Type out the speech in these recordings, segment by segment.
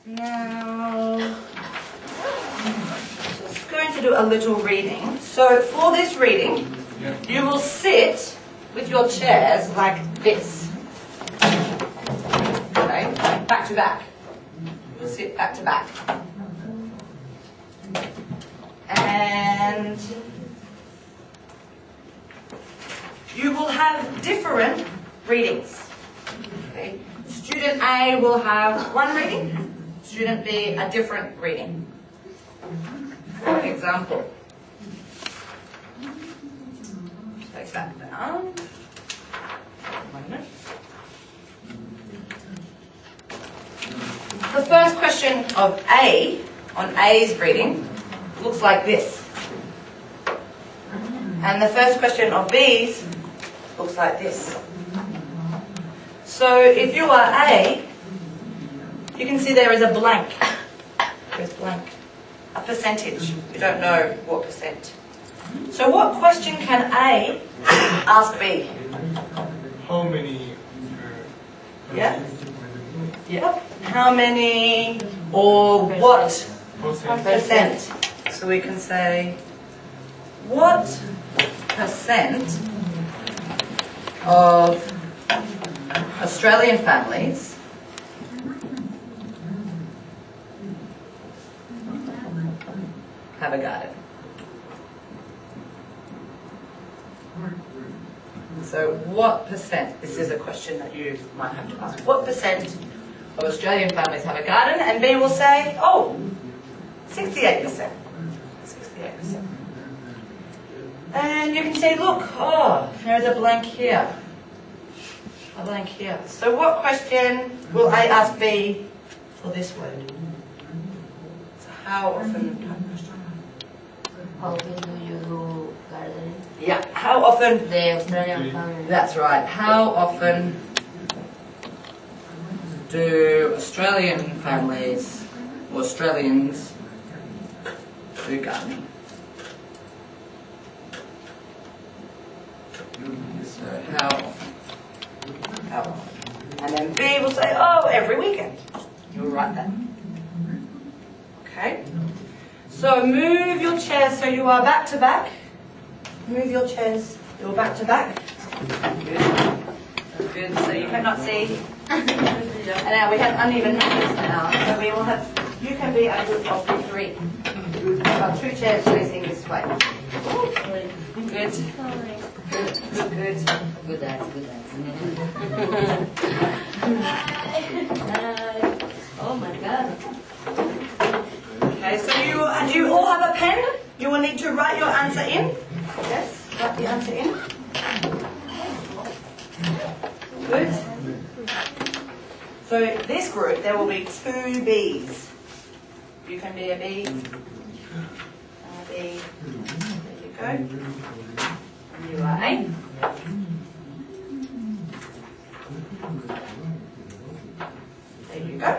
Now, just going to do a little reading. So for this reading, you will sit with your chairs like this. Okay, back to back. You'll sit back to back. And you will have different readings. Okay. Student A will have one reading, student B a different reading. For example, take that down. 1 minute. The first question of A, on A's reading, looks like this. And the first question of B's looks like this. So if you are A, you can see there is a blank. There's blank. A percentage. You don't know what percent. So what question can A ask B? How many? Yeah. Yeah. How many or what percent? So we can say, what percent of Australian families have a garden? So what percent, this is a question that you might have to ask, what percent of Australian families have a garden? And B will say, oh, 68%. 68%. And you can see, look, oh, there's a blank here. A blank here. So what question will A ask B for this word? So how often type question? How often do you do gardening? Yeah, how often? The Australian family. That's right. How often do Australian families or Australians do gardening? So how often? How often? And then B will say, oh, every weekend. You'll write that. Okay? So move your chairs so you are back to back. Move your chairs, you're back to back. Good. Good, so you cannot see. And now we have uneven numbers now. So we will have, you can be a group of 3. We've got 2 chairs facing this way. Good. Good. Good. Good answer. Oh my God. Okay, so do you all have a pen? You will need to write your answer in. Yes, write the answer in. Good. So this group, there will be 2 B's. You can be a B. A B. There you go. And you are A. There you go.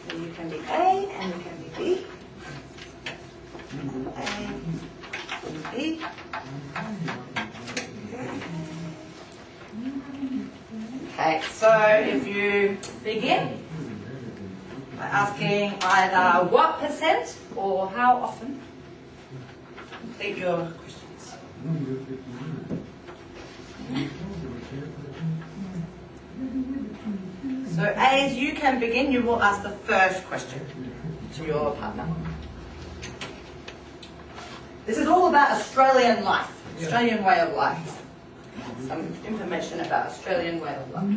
So you can be A and you can be B. A and B. Okay, so if you begin by asking either what percent or how often, complete your questions. So as you can begin, you will ask the first question to your partner. This is all about Australian life, Australian way of life. Some information about Australian way of life.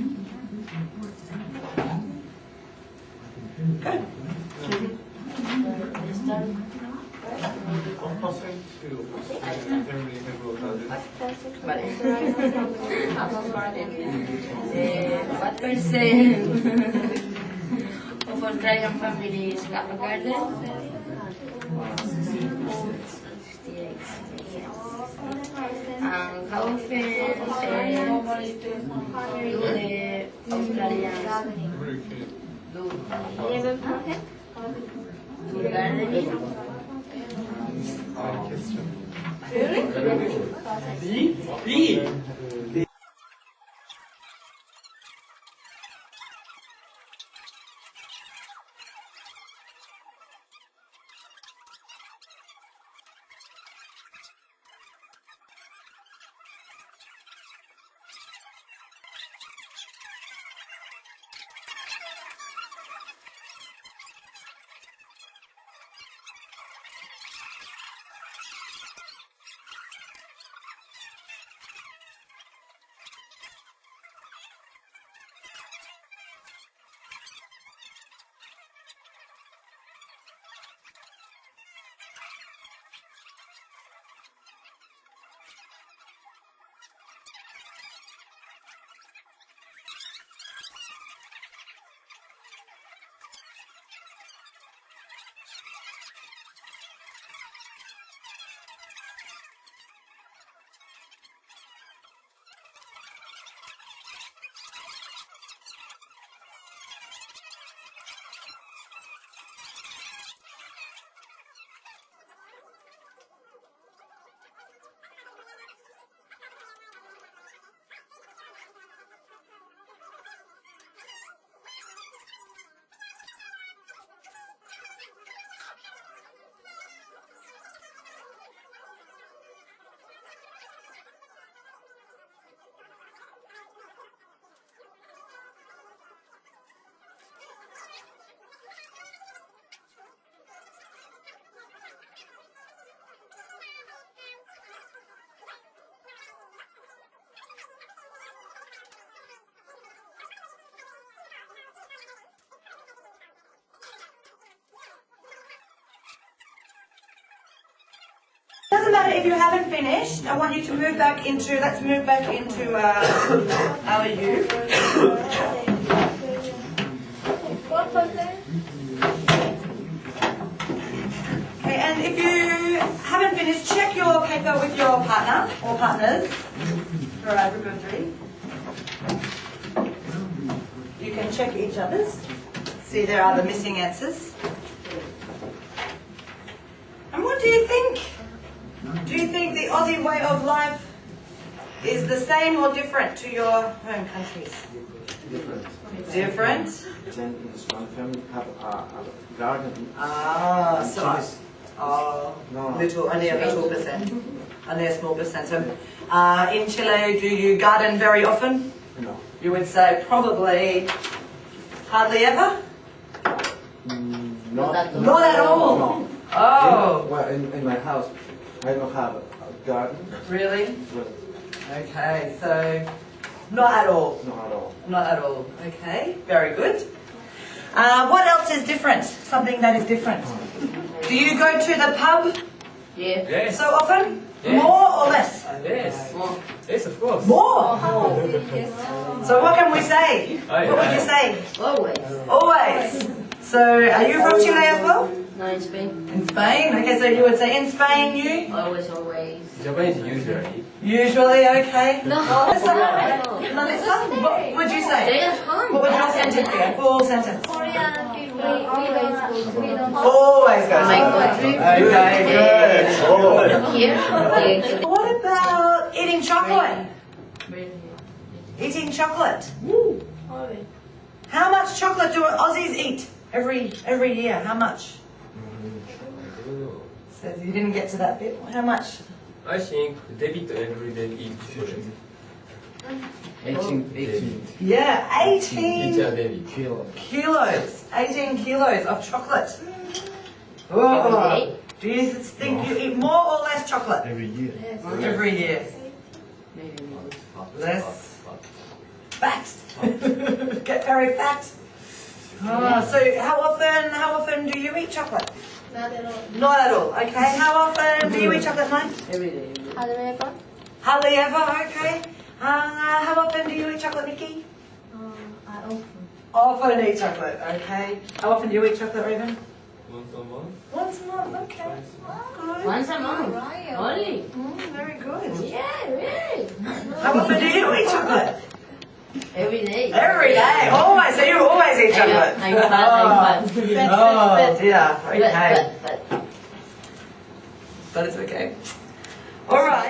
Good. What percent to family have a garden? What percent of Australian families have a garden? 68. And how often do the Australians do gardening? if you haven't finished, I want you to move back into, let's move back into our U. Okay, and if you haven't finished, check your paper with your partner or partners for Adverb 3. You can check each other's. See, there are the missing answers. And what do you think? Do you think the Aussie way of life is the same or different to your home countries? Different. Different? Then in the strong family have a garden. Ah, so No. little, only a little percent, only a small percent. So, in Chile, do you garden very often? No. You would say probably hardly ever. Not at all. Not at all. No. Oh, Well, in my house, I don't have a garden. really? But Okay, so not at all. not at all. Not at all. Okay, very good. What else is different? Something that is different. Do you go to the pub Yeah. Yes. so often? Yes. More or less? Yes. More. Yes, of course. More. So what can we say? Aye, What would aye. you say? Always. Always. So are you from Chile as well? No, in Spain. In Spain? Okay, so you would say in Spain you? Always, always. Japanese usually. Usually, okay. No. Melissa? Melissa? What would you Stay say? at home. What would your sentence be? A full sentence. Korean people always go to the Always go My to country. Okay, good. Here. Yeah. What about eating chocolate? Eating chocolate. always. How much chocolate do Aussies eat every year? How much? Says you didn't get to that bit. How much? I think David every day eat chocolate. 18. Yeah, 18 Teacher David. kilos. 18 kilos of chocolate. Every Oh. day? Do you think you eat more or less chocolate? Every year. Every year. Maybe more. Less. Fat. Get very fat. Oh, so how often do you eat chocolate? Not at all. Not at all. Okay. How often do you eat chocolate, Mike? Every day. However, Hardly ever. Okay. How often do you eat chocolate, Nikki? I often. Often eat chocolate. Okay. How often do you eat chocolate, Raven? Once a month. Once a month. Okay. Good. Once a month. Right. Only. Very good. Yeah, really. How often do you eat chocolate? Every day. Every day. Always. So you always eat chocolate. I'm fat. Oh dear. Okay. But. But it's okay. All right.